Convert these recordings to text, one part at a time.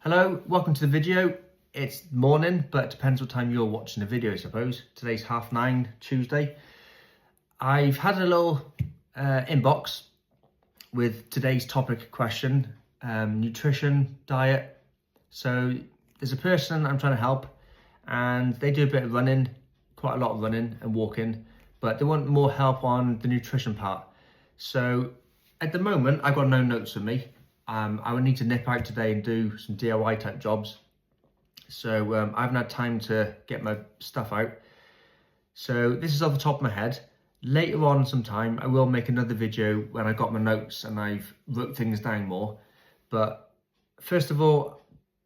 Hello, welcome to the video. It's morning, but it depends what time you're watching the video, I suppose. Today's 9:30, Tuesday. I've had a little inbox with today's topic question, nutrition, diet. So there's a person I'm trying to help and they do a bit of running, quite a lot of running and walking, but they want more help on the nutrition part. So at the moment, I've got no notes with me. I would need to nip out today and do some DIY type jobs. So I haven't had time to get my stuff out. So this is off the top of my head. Later on sometime, I will make another video when I got my notes and I've wrote things down more. But first of all,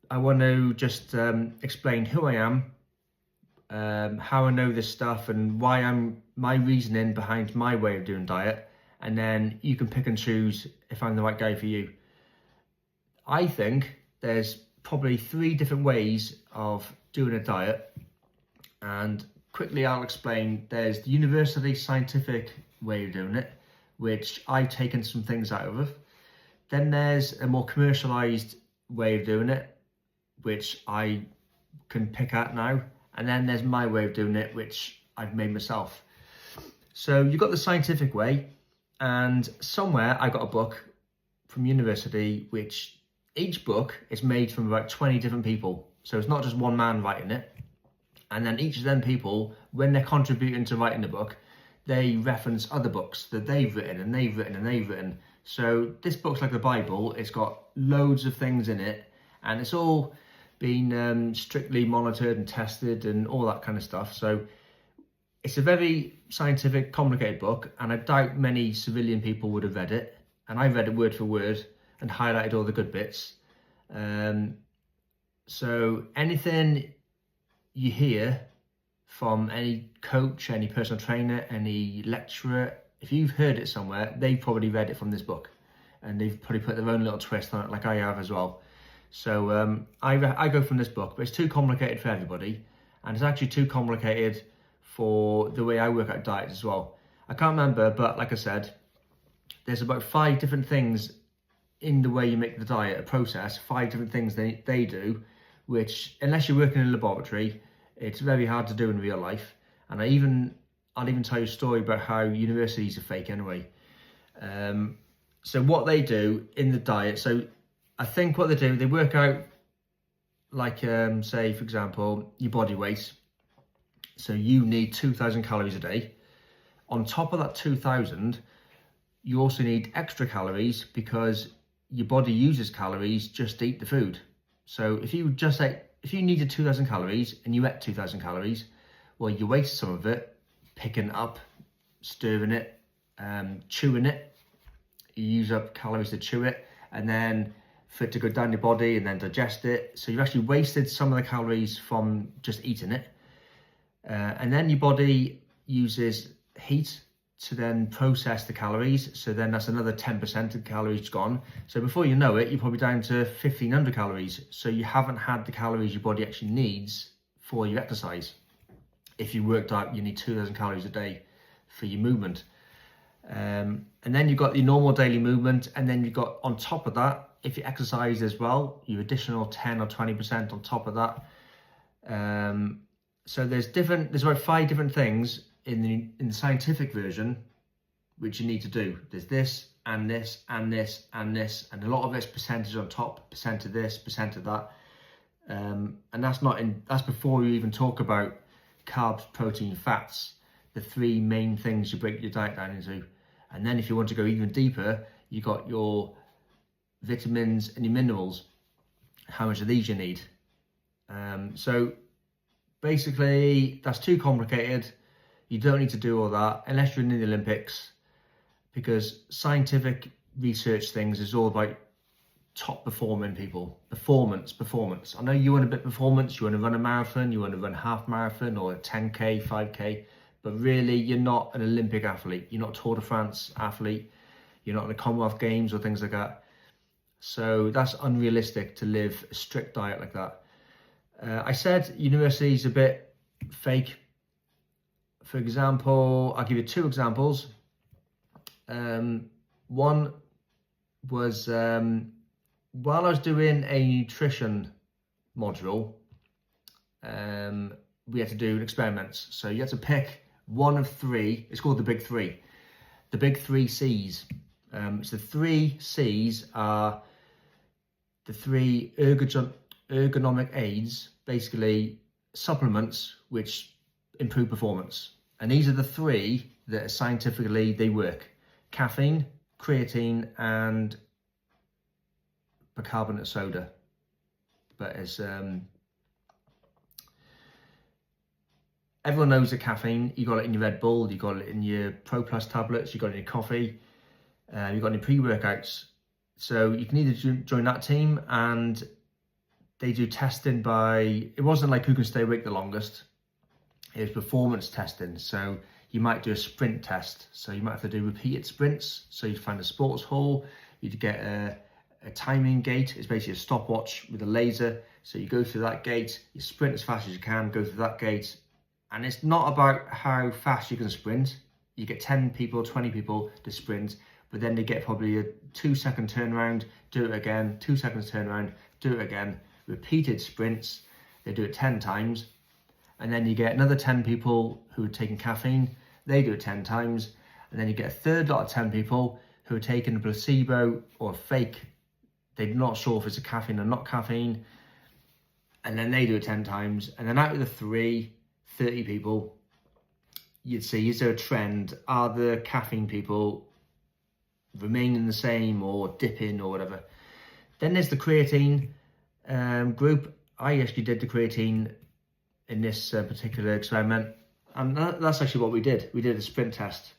I want to just explain who I am, how I know this stuff and my reasoning behind my way of doing diet. And then you can pick and choose if I'm the right guy for you. I think there's probably 3 different ways of doing a diet, and quickly I'll explain. There's the university scientific way of doing it, which I've taken some things out of. Then there's a more commercialized way of doing it, which I can pick at now. And then there's my way of doing it, which I've made myself. So you've got the scientific way, and somewhere I got a book from university, which each book is made from about 20 different people. So it's not just one man writing it. And then each of them people, when they're contributing to writing the book, they reference other books that they've written and they've written and they've written. So this book's like the Bible. It's got loads of things in it and it's all been strictly monitored and tested and all that kind of stuff. So it's a very scientific, complicated book, and I doubt many civilian people would have read it. And I read it word for word and highlighted all the good bits. So anything you hear from any coach, any personal trainer, any lecturer, if you've heard it somewhere, they've probably read it from this book and they've probably put their own little twist on it, like I have as well. So I go from this book, but it's too complicated for everybody, and it's actually too complicated for the way I work out diets as well. I can't remember, but like I said, there's about 5 different things in the way you make the diet, a process, 5 different things they do, which unless you're working in a laboratory, it's very hard to do in real life. And I'll even tell you a story about how universities are fake anyway. So what they do in the diet, so I think what they do, they work out like, say for example, your body weight. So you need 2,000 calories a day. On top of that 2,000, you also need extra calories because your body uses calories just to eat the food. So if you needed 2,000 calories and you ate 2,000 calories, well, you wasted some of it picking up, stirring it, chewing it. You use up calories to chew it, and then for it to go down your body and then digest it. So you've actually wasted some of the calories from just eating it. And then your body uses heat to then process the calories. So then that's another 10% of the calories gone. So before you know it, you're probably down to 1,500 calories. So you haven't had the calories your body actually needs for your exercise. If you worked out, you need 2,000 calories a day for your movement. And then you've got your normal daily movement. And then you've got on top of that, if you exercise as well, your additional 10 or 20% on top of that. So there's about 5 different things in the scientific version which you need to do. There's this and this and this and this, and a lot of it's percentage on top, percent of this, percent of that, and that's before you even talk about carbs, protein, fats, the 3 main things you break your diet down into. And then if you want to go even deeper, you got your vitamins and your minerals, how much of these you need. So basically that's too complicated. You don't need to do all that unless you're in the Olympics, because scientific research things is all about top performing people. Performance. I know you want a bit of performance, you want to run a marathon, you want to run a half marathon or a 10K, 5K, but really you're not an Olympic athlete. You're not a Tour de France athlete. You're not in the Commonwealth Games or things like that. So that's unrealistic to live a strict diet like that. I said university is a bit fake. For example, I'll give you 2 examples. One was while I was doing a nutrition module, we had to do experiments. So you had to pick one of three. It's called the Big Three. The Big Three C's. So the three C's are the three ergonomic aids, basically supplements which improve performance. And these are the three that scientifically they work: caffeine, creatine, and bicarbonate soda. But as everyone knows, that caffeine, you got it in your Red Bull, you got it in your Pro Plus tablets, you got it in your coffee, you got it in pre-workouts. So you can either join that team, and they do testing by, it wasn't like who can stay awake the longest, it was performance testing. So you might do a sprint test, so you might have to do repeated sprints. So you'd find a sports hall, you'd get a timing gate. It's basically a stopwatch with a laser. So you go through that gate, you sprint as fast as you can, go through that gate. And it's not about how fast you can sprint. You get 10 people, 20 people to sprint, but then they get probably a 2-second turnaround, do it again, 2 seconds turnaround, do it again, repeated sprints. They do it 10 times. And then you get another 10 people who are taking caffeine, they do it 10 times. And then you get a third lot of 10 people who are taking a placebo or a fake. They're not sure if it's a caffeine or not caffeine. And then they do it 10 times. And then out of the 30 people, you'd see, is there a trend? Are the caffeine people remaining the same or dipping or whatever? Then there's the creatine group. I actually did the creatine in this particular experiment, and that's actually what we did. We did a sprint test.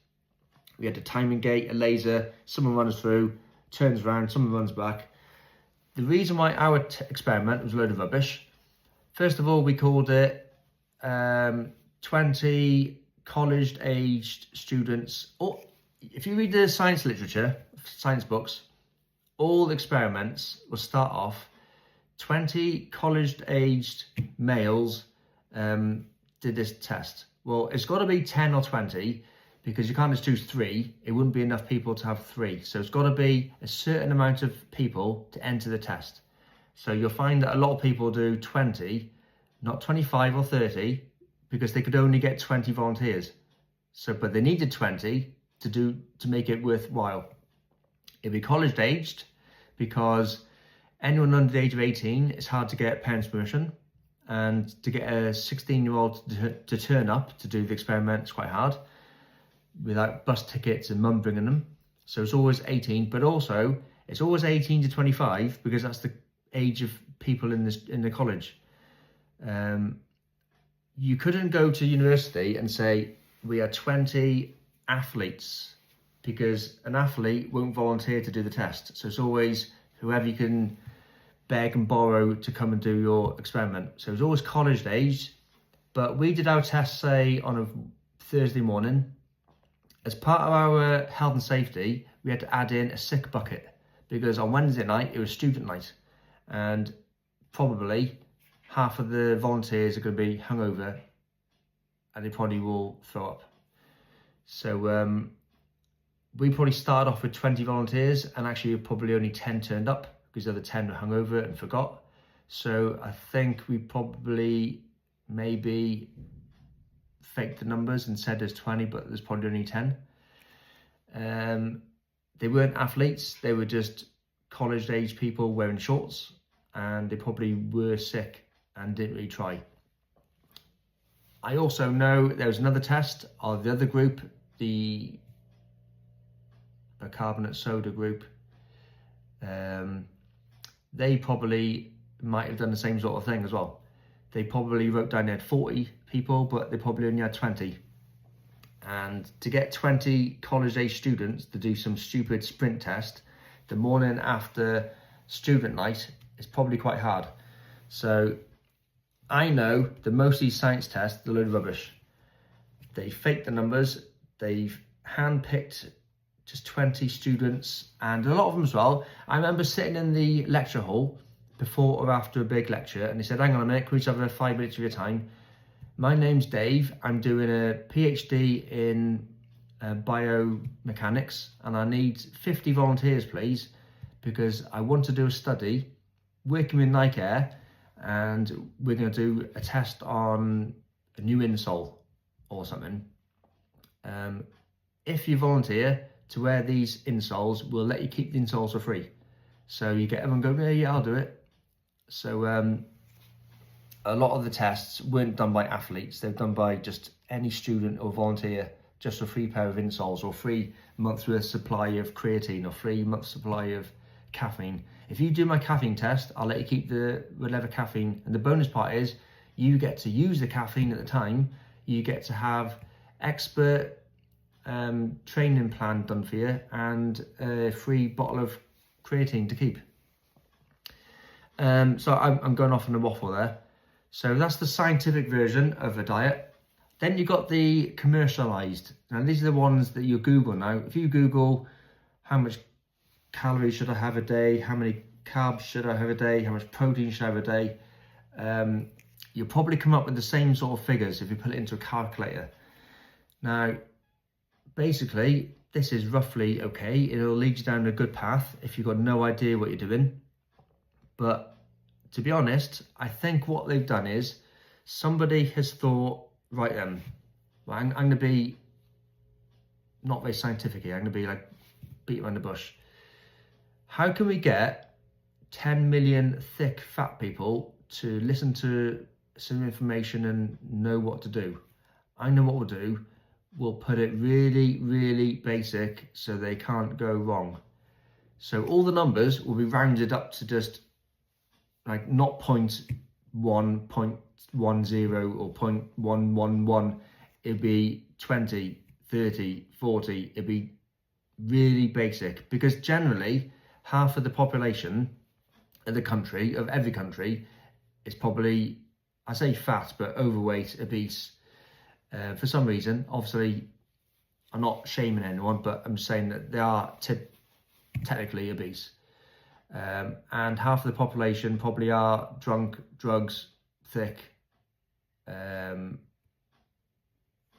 We had a timing gate, a laser, someone runs through, turns around, someone runs back. The reason why our experiment was a load of rubbish, first of all, we called it 20 college-aged students. Or if you read the science literature, science books, all experiments will start off 20 college-aged males did this test. Well, it's got to be 10 or 20, because you can't just choose 3. It wouldn't be enough people to have 3. So it's got to be a certain amount of people to enter the test. So you'll find that a lot of people do 20, not 25 or 30, because they could only get 20 volunteers. So, but they needed 20 to make it worthwhile. It'd be college aged, because anyone under the age of 18, it's hard to get parents' permission. And to get a 16-year-old to turn up to do the experiment is quite hard, without bus tickets and mum bringing them. So it's always 18, but also it's always 18 to 25, because that's the age of people in the college. You couldn't go to university and say, we are 20 athletes, because an athlete won't volunteer to do the test. So it's always whoever you can beg and borrow to come and do your experiment. So it's always college age. But we did our test, say, on a Thursday morning. As part of our health and safety, we had to add in a sick bucket, because on Wednesday night, it was student night. And probably half of the volunteers are going to be hungover, and they probably will throw up. So we probably started off with 20 volunteers, and actually probably only 10 turned up, because the other 10 were hungover and forgot. So I think we probably maybe faked the numbers and said there's 20, but there's probably only 10. They weren't athletes, they were just college-age people wearing shorts, and they probably were sick and didn't really try. I also know there was another test of the other group, the bicarbonate soda group. They probably might have done the same sort of thing as well. They probably wrote down they had 40 people, but they probably only had 20. And to get 20 college-age students to do some stupid sprint test the morning after student night is probably quite hard. So I know that most of these science tests are a load of rubbish. They fake the numbers, they've handpicked just 20 students, and a lot of them as well. I remember sitting in the lecture hall before or after a big lecture, and they said, hang on a minute, can we just have 5 minutes of your time? My name's Dave, I'm doing a PhD in biomechanics, and I need 50 volunteers, please. because I want to do a study working with Nike Air, and we're going to do a test on a new insole or something. If you volunteer to wear these insoles, we'll let you keep the insoles for free. So you get everyone going, yeah, I'll do it. So a lot of the tests weren't done by athletes. They're done by just any student or volunteer, just a free pair of insoles or 3 months worth supply of creatine or 3 months supply of caffeine. If you do my caffeine test, I'll let you keep the whatever caffeine. And the bonus part is you get to use the caffeine at the time. You get to have expert training plan done for you and a free bottle of creatine to keep. So I'm going off on a waffle there. So that's the scientific version of a diet. Then you got the commercialized. Now these are the ones that you Google now. If you Google how much calories should I have a day, how many carbs should I have a day, how much protein should I have a day, you'll probably come up with the same sort of figures if you put it into a calculator. Now, basically, this is roughly okay. It'll lead you down a good path if you've got no idea what you're doing. But to be honest, I think what they've done is somebody has thought, right then, well, I'm going to be not very scientific here. I'm going to be like beat around the bush. How can we get 10 million thick fat people to listen to some information and know what to do? I know what we'll do. We'll put it really, really basic so they can't go wrong. So all the numbers will be rounded up to just like not 0.1, 0.10 or 0.111. It'd be 20, 30, 40. It'd be really basic, because generally half of the population of the country, of every country, is probably, I say fat, but overweight, obese. For some reason, obviously, I'm not shaming anyone, but I'm saying that they are technically obese. And half of the population probably are drunk, drugs, thick.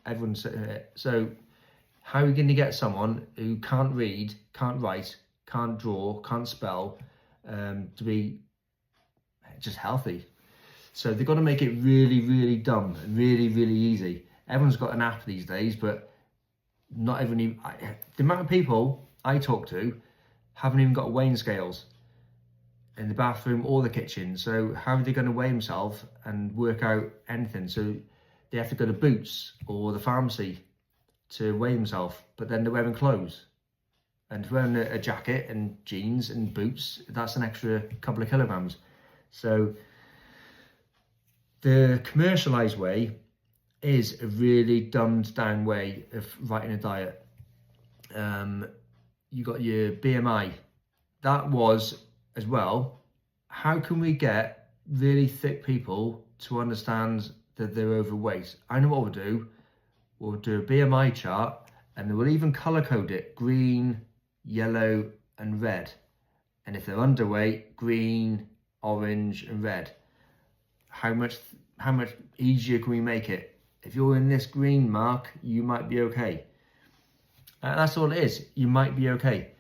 Everyone's so how are you going to get someone who can't read, can't write, can't draw, can't spell, to be just healthy? So they've got to make it really, really dumb and really, really easy. Everyone's got an app these days, but not everyone. The amount of people I talk to haven't even got weighing scales in the bathroom or the kitchen. So how are they going to weigh themselves and work out anything? So they have to go to Boots or the pharmacy to weigh themselves, but then they're wearing clothes. And if wearing a jacket and jeans and boots, that's an extra couple of kilograms. So the commercialized way is a really dumbed down way of writing a diet. You got your BMI. That was as well, how can we get really thick people to understand that they're overweight? I know what we'll do. We'll do a BMI chart, and we'll even color code it: green, yellow, and red. And if they're underweight, green, orange, and red. How much easier can we make it? If you're in this green mark, you might be okay. That's all it is. You might be okay.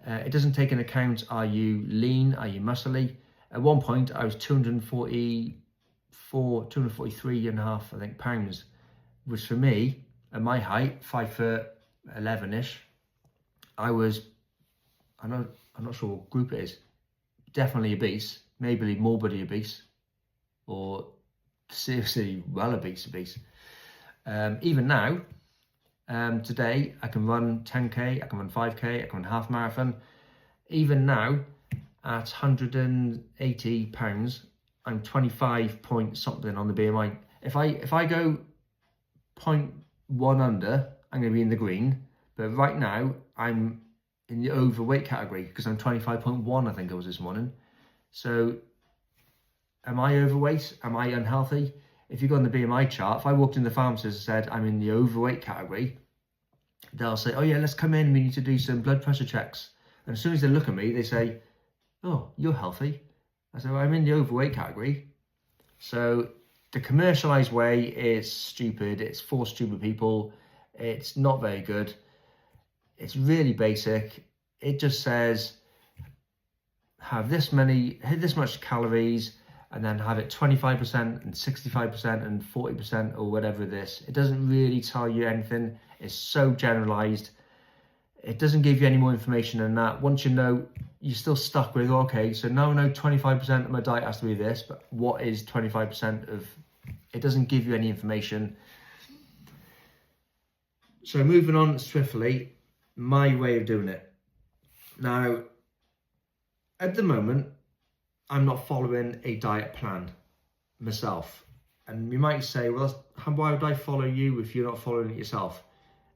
It doesn't take into account, are you lean, are you muscly? At one point, I was 243 and a half, I think, pounds, which for me, at my height, 5'11"-ish, I was, I'm not sure what group it is, definitely obese, maybe morbidly obese, or seriously well obese. Even now, today I can run 10k, I can run 5k, I can run half marathon. Even now, at 180 pounds, I'm 25 point something on the BMI. If I go 0.1 under, I'm going to be in the green. But right now, I'm in the overweight category because I'm 25.1, I think I was this morning. So, am I overweight? Am I unhealthy? If you go on the BMI chart, if I walked in the pharmacist and said I'm in the overweight category, they'll say, oh yeah, let's come in, we need to do some blood pressure checks. And as soon as they look at me, they say, oh, you're healthy. I say, well, I'm in the overweight category. So the commercialized way is stupid. It's for stupid people. It's not very good. It's really basic. It just says, have hit this much calories, and then have it 25% and 65% and 40% or whatever this. It doesn't really tell you anything. It's so generalized. It doesn't give you any more information than that. Once you know, you're still stuck with, okay, so now I know 25% of my diet has to be this, but what is 25% of, it doesn't give you any information. So moving on swiftly, my way of doing it. Now, at the moment, I'm not following a diet plan myself. And you might say, well, why would I follow you if you're not following it yourself?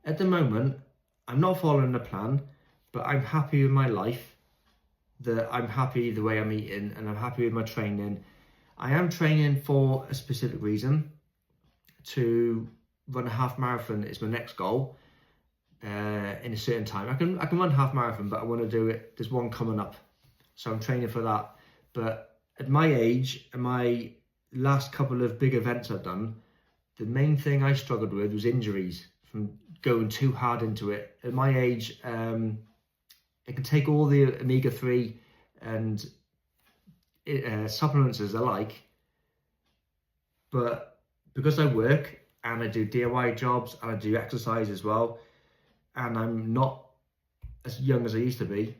At the moment, I'm not following a plan, but I'm happy with my life. I'm happy the way I'm eating, and I'm happy with my training. I am training for a specific reason. To run a half marathon is my next goal in a certain time. I can run half marathon, but I want to do it. There's one coming up, so I'm training for that. But at my age, and my last couple of big events I've done, the main thing I struggled with was injuries from going too hard into it. At my age, it can take all the omega-3 and supplements as I like, but because I work and I do DIY jobs and I do exercise as well, and I'm not as young as I used to be,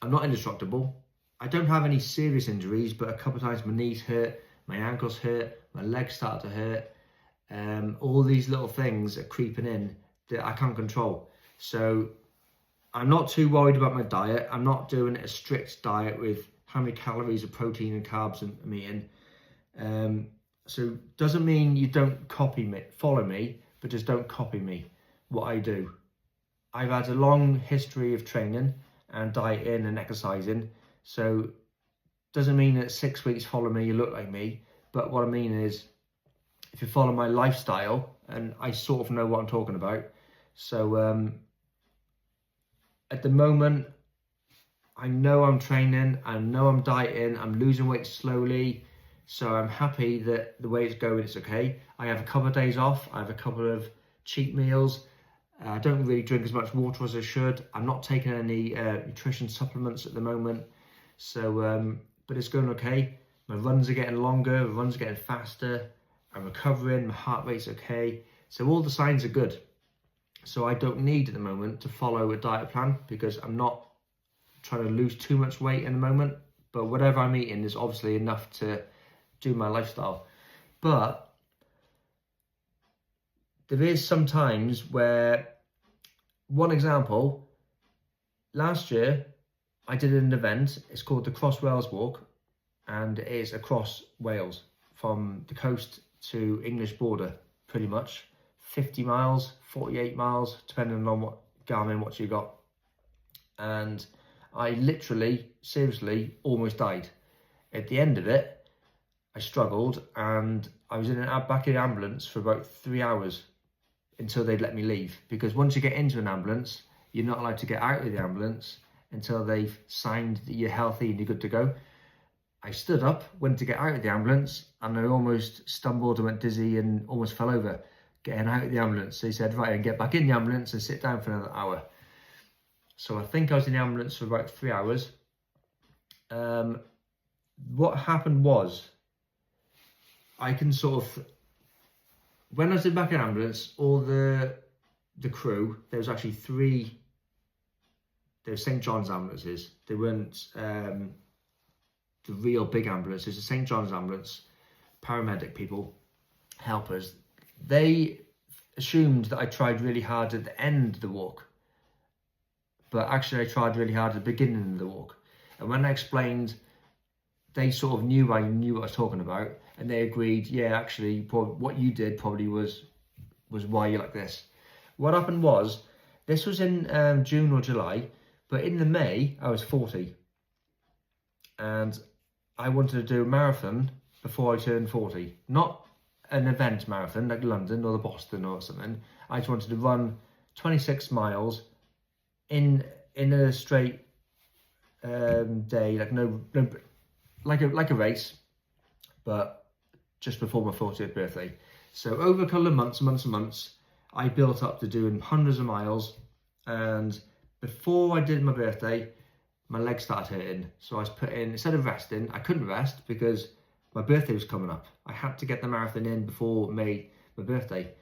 I'm not indestructible. I don't have any serious injuries, but a couple of times my knees hurt, my ankles hurt, my legs start to hurt. All these little things are creeping in that I can't control. So I'm not too worried about my diet. I'm not doing a strict diet with how many calories of protein and carbs I'm eating. So doesn't mean you don't follow me, but just don't copy me, what I do. I've had a long history of training and dieting and exercising. So doesn't mean that 6 weeks follow me, you look like me. But what I mean is, if you follow my lifestyle, and I sort of know what I'm talking about. So at the moment, I know I'm training, I know I'm dieting, I'm losing weight slowly. So I'm happy that the way it's going, it's okay. I have a couple of days off. I have a couple of cheat meals. I don't really drink as much water as I should. I'm not taking any nutrition supplements at the moment. So, but it's going okay. My runs are getting longer, my runs are getting faster. I'm recovering, my heart rate's okay. So all the signs are good. So I don't need at the moment to follow a diet plan because I'm not trying to lose too much weight in the moment. But whatever I'm eating is obviously enough to do my lifestyle. But there is some times where, one example, last year I did an event. It's called the Cross Wales Walk, and it is across Wales from the coast to English border, pretty much 50 miles, 48 miles, depending on what Garmin watch you got. And I literally, seriously, almost died. At the end of it, I struggled, and I was back in an ambulance for about 3 hours until they'd let me leave. Because once you get into an ambulance, you're not allowed to get out of the ambulance until they've signed that you're healthy and you're good to go. I stood up, went to get out of the ambulance, and I almost stumbled and went dizzy and almost fell over getting out of the ambulance. They said, right, and get back in the ambulance and sit down for another hour. So I think I was in the ambulance for about 3 hours. What happened was, I can sort of, when I was in back in ambulance, all the crew, there was actually 3, there were St. John's ambulances. They weren't the real big ambulances. The St. John's ambulance, paramedic people, helpers, they assumed that I tried really hard at the end of the walk. But actually I tried really hard at the beginning of the walk. And when I explained, they sort of knew I knew what I was talking about, and they agreed, yeah, actually, what you did probably was why you're like this. What happened was, this was in June or July, but in the May, I was 40. And I wanted to do a marathon before I turned 40. Not an event marathon like London or the Boston or something. I just wanted to run 26 miles in a straight day, like a race, but just before my 40th birthday. So over a couple of months, I built up to doing hundreds of miles. And before I did my birthday, my legs started hurting. So I was putting, instead of resting, I couldn't rest because my birthday was coming up. I had to get the marathon in before my birthday.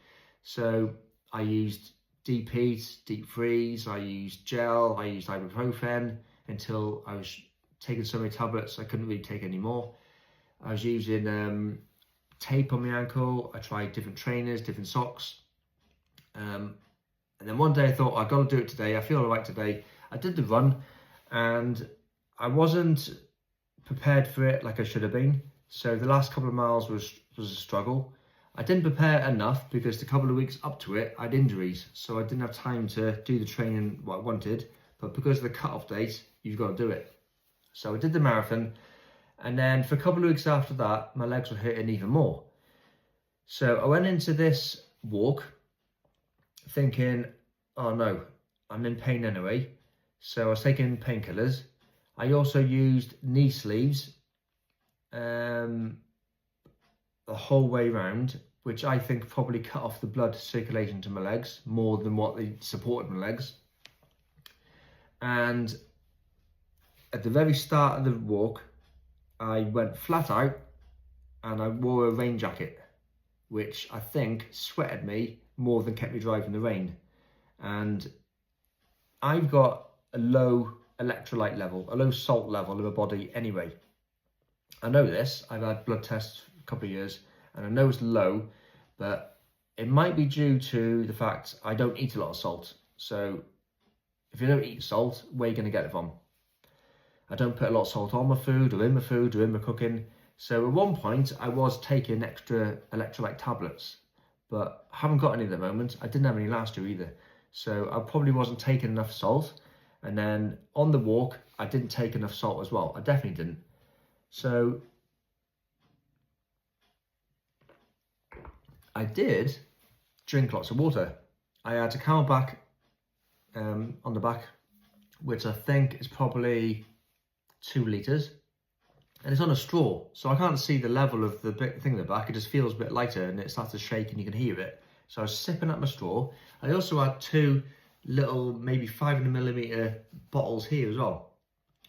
So I used deep heat, deep freeze, I used gel, I used ibuprofen until I was taking so many tablets I couldn't really take any more. I was using tape on my ankle. I tried different trainers, different socks. And then one day I thought, I've got to do it today. I feel all right today. I did the run and I wasn't prepared for it like I should have been. So the last couple of miles was a struggle. I didn't prepare enough because the couple of weeks up to it, I had injuries. So I didn't have time to do the training what I wanted. But because of the cut-off date, you've got to do it. So I did the marathon. And then for a couple of weeks after that, my legs were hurting even more. So I went into this walk thinking, oh no, I'm in pain anyway. So I was taking painkillers. I also used knee sleeves the whole way around, which I think probably cut off the blood circulation to my legs more than what they supported my legs. And at the very start of the walk, I went flat out and I wore a rain jacket, which I think sweated me more than kept me dry from the rain. And I've got a low electrolyte level, a low salt level in my body anyway. I know this, I've had blood tests for a couple of years and I know it's low, but it might be due to the fact I don't eat a lot of salt. So if you don't eat salt, where are you going to get it from? I don't put a lot of salt on my food or in my cooking. So at one point I was taking extra electrolyte tablets, but I haven't got any at the moment. I didn't have any last year either. So I probably wasn't taking enough salt. And then on the walk, I didn't take enough salt as well. I definitely didn't. So I did drink lots of water. I had a CamelBak on the back, which I think is probably 2 litres, and it's on a straw, so I can't see the level of the big thing in the back. It just feels a bit lighter and it starts to shake and you can hear it. So I was sipping up my straw. I also had 2 little, maybe 500ml bottles here as well.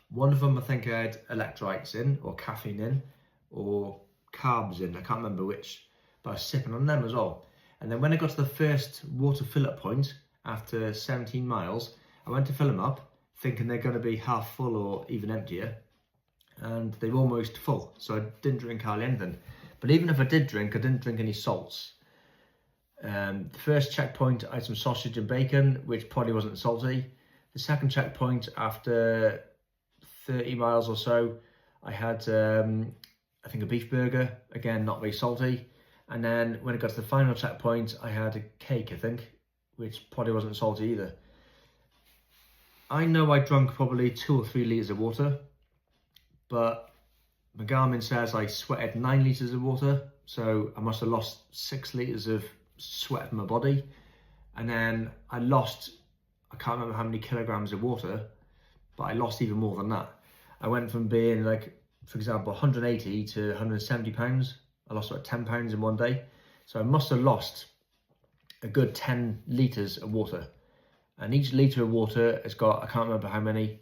One of them I think I had electrolytes in, or caffeine in, or carbs in, I can't remember which, but I was sipping on them as well. And then when I got to the first water fill-up point after 17 miles, I went to fill them up, thinking they're going to be half full or even emptier, and they were almost full, so I didn't drink hardly anything. But even if I did drink, I didn't drink any salts. The first checkpoint, I had some sausage and bacon, which probably wasn't salty. The second checkpoint, after 30 miles or so, I had I think a beef burger, again not very salty. And then when it got to the final checkpoint, I had a cake, I think, which probably wasn't salty either. I know I drank probably 2 or 3 litres of water, but my Garmin says I sweated 9 litres of water, so I must have lost 6 litres of sweat from my body. And then I lost, I can't remember how many kilograms of water, but I lost even more than that. I went from being like, for example, 180 to 170 pounds. I lost about 10 pounds in one day. So I must have lost a good 10 litres of water. And each litre of water has got, I can't remember how many,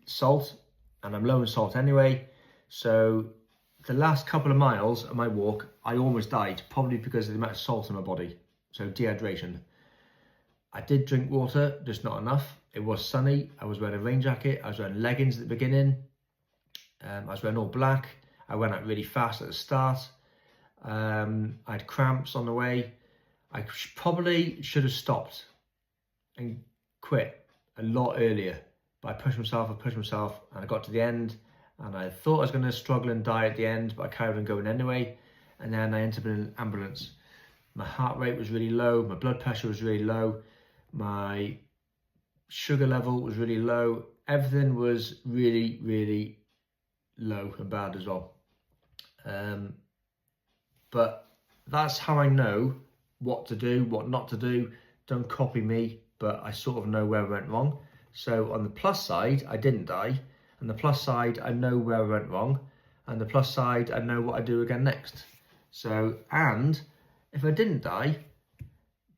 salt, and I'm low in salt anyway. So the last couple of miles of my walk, I almost died, probably because of the amount of salt in my body. So dehydration. I did drink water, just not enough. It was sunny. I was wearing a rain jacket. I was wearing leggings at the beginning. I was wearing all black. I went out really fast at the start. I had cramps on the way. I probably should have stopped and quit a lot earlier, but I pushed myself, and I got to the end, and I thought I was going to struggle and die at the end, but I carried on going anyway. And then I ended up in an ambulance. My heart rate was really low, my blood pressure was really low, my sugar level was really low, everything was really, really low and bad as well. But that's how I know what to do, what not to do. Don't copy me, but I sort of know where I went wrong. So on the plus side, I didn't die. On the plus side, I know where I went wrong. And the plus side, I know what I do again next. So, and if I didn't die,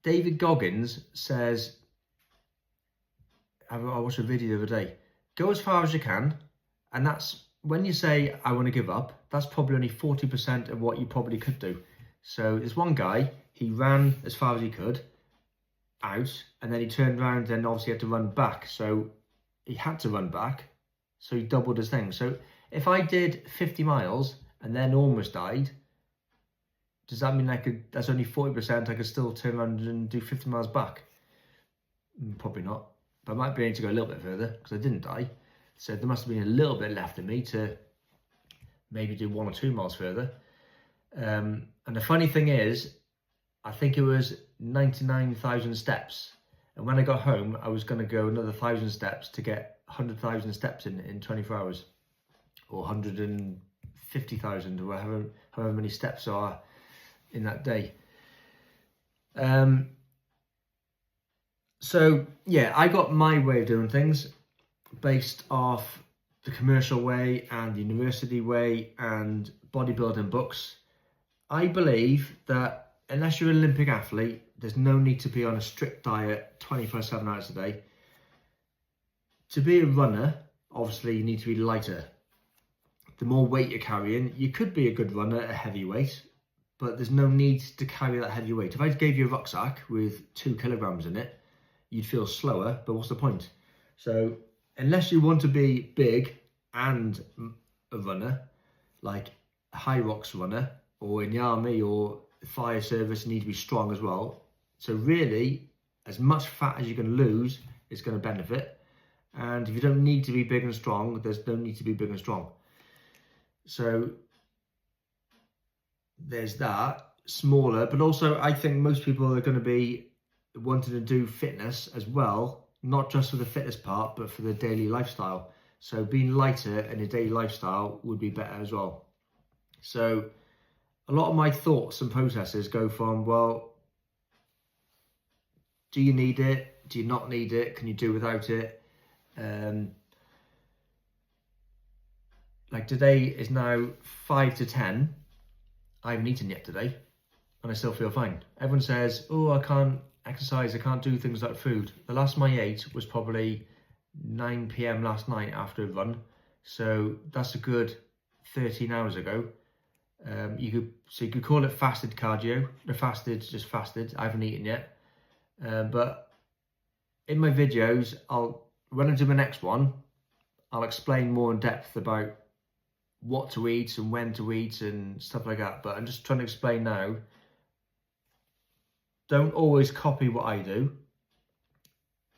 David Goggins says, I watched a video the other day, go as far as you can. And that's when you say, I want to give up, that's probably only 40% of what you probably could do. So there's one guy, he ran as far as he could out, and then he turned around and obviously had to run back. So he had to run back. So he doubled his thing. So if I did 50 miles and then almost died, does that mean that's only 40%, I could still turn around and do 50 miles back? Probably not. But I might be able to go a little bit further because I didn't die. So there must have been a little bit left in me to maybe do 1 or 2 miles further. And the funny thing is, I think it was 99,000 steps. And when I got home, I was going to go another 1,000 steps to get 100,000 steps in 24 hours. Or 150,000, or however many steps are in that day. So yeah, I got my way of doing things based off the commercial way and the university way and bodybuilding books. I believe that unless you're an Olympic athlete, there's no need to be on a strict diet 24/7 hours a day. To be a runner, obviously you need to be lighter. The more weight you're carrying, you could be a good runner at a heavy weight, but there's no need to carry that heavy weight. If I gave you a rucksack with 2 kilograms in it, you'd feel slower, but what's the point? So unless you want to be big and a runner, like a high rocks runner, or in the army or the fire service, you need to be strong as well. So really, as much fat as you can lose is going to benefit. And if you don't need to be big and strong, there's no need to be big and strong. So there's that, smaller, but also I think most people are going to be wanting to do fitness as well, not just for the fitness part, but for the daily lifestyle. So being lighter in a daily lifestyle would be better as well. So a lot of my thoughts and processes go from, well, do you need it? Do you not need it? Can you do without it? Like today is now 5 to 10. I haven't eaten yet today and I still feel fine. Everyone says, oh, I can't exercise, I can't do things like food. The last time I ate was probably 9 p.m. last night after a run. So that's a good 13 hours ago. You could call it fasted cardio. The fasted, just fasted. I haven't eaten yet. But in my videos, when I do my next one, I'll explain more in depth about what to eat and when to eat and stuff like that. But I'm just trying to explain now. Don't always copy what I do.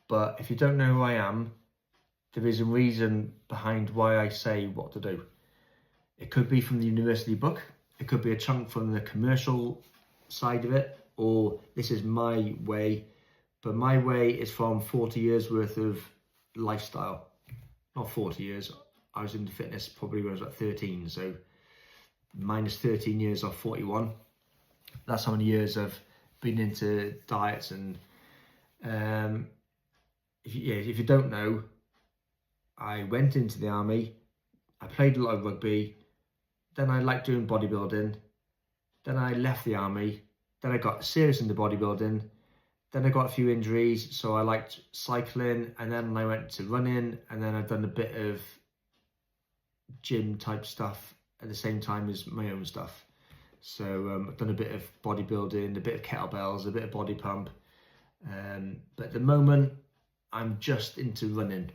But if you don't know who I am, there is a reason behind why I say what to do. It could be from the university book. It could be a chunk from the commercial side of it, or this is my way. But my way is from 40 years worth of lifestyle. Not 40 years. I was into fitness probably when I was like 13. So minus 13 years off 41. That's how many years I've been into diets. And if you don't know, I went into the army. I played a lot of rugby. Then I liked doing bodybuilding. Then I left the army. Then I got serious into bodybuilding. Then I got a few injuries, so I liked cycling. And then I went to running. And then I've done a bit of gym type stuff at the same time as my own stuff. So I've done a bit of bodybuilding, a bit of kettlebells, a bit of body pump. But at the moment, I'm just into running.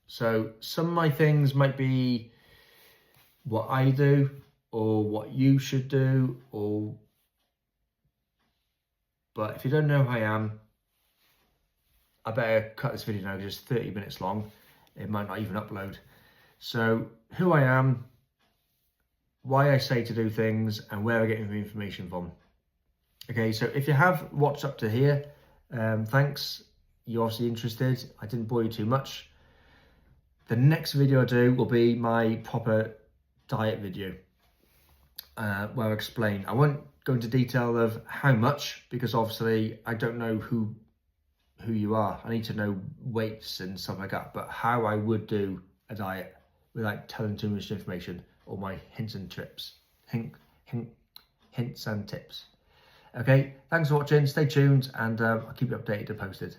So some of my things might be what I do or what you should do, but if you don't know who I am, I better cut this video now because it's 30 minutes long. It might not even upload. So who I am, why I say to do things, and where I get the information from. Okay, so if you have watched up to here, thanks. You're obviously interested. I didn't bore you too much. The next video I do will be my proper diet video, where I explain. I won't go into detail of how much, because obviously I don't know who you are. I need to know weights and stuff like that, but how I would do a diet without telling too much information, or my hints and tips. Hints and tips. Okay, thanks for watching. Stay tuned, and I'll keep you updated and posted.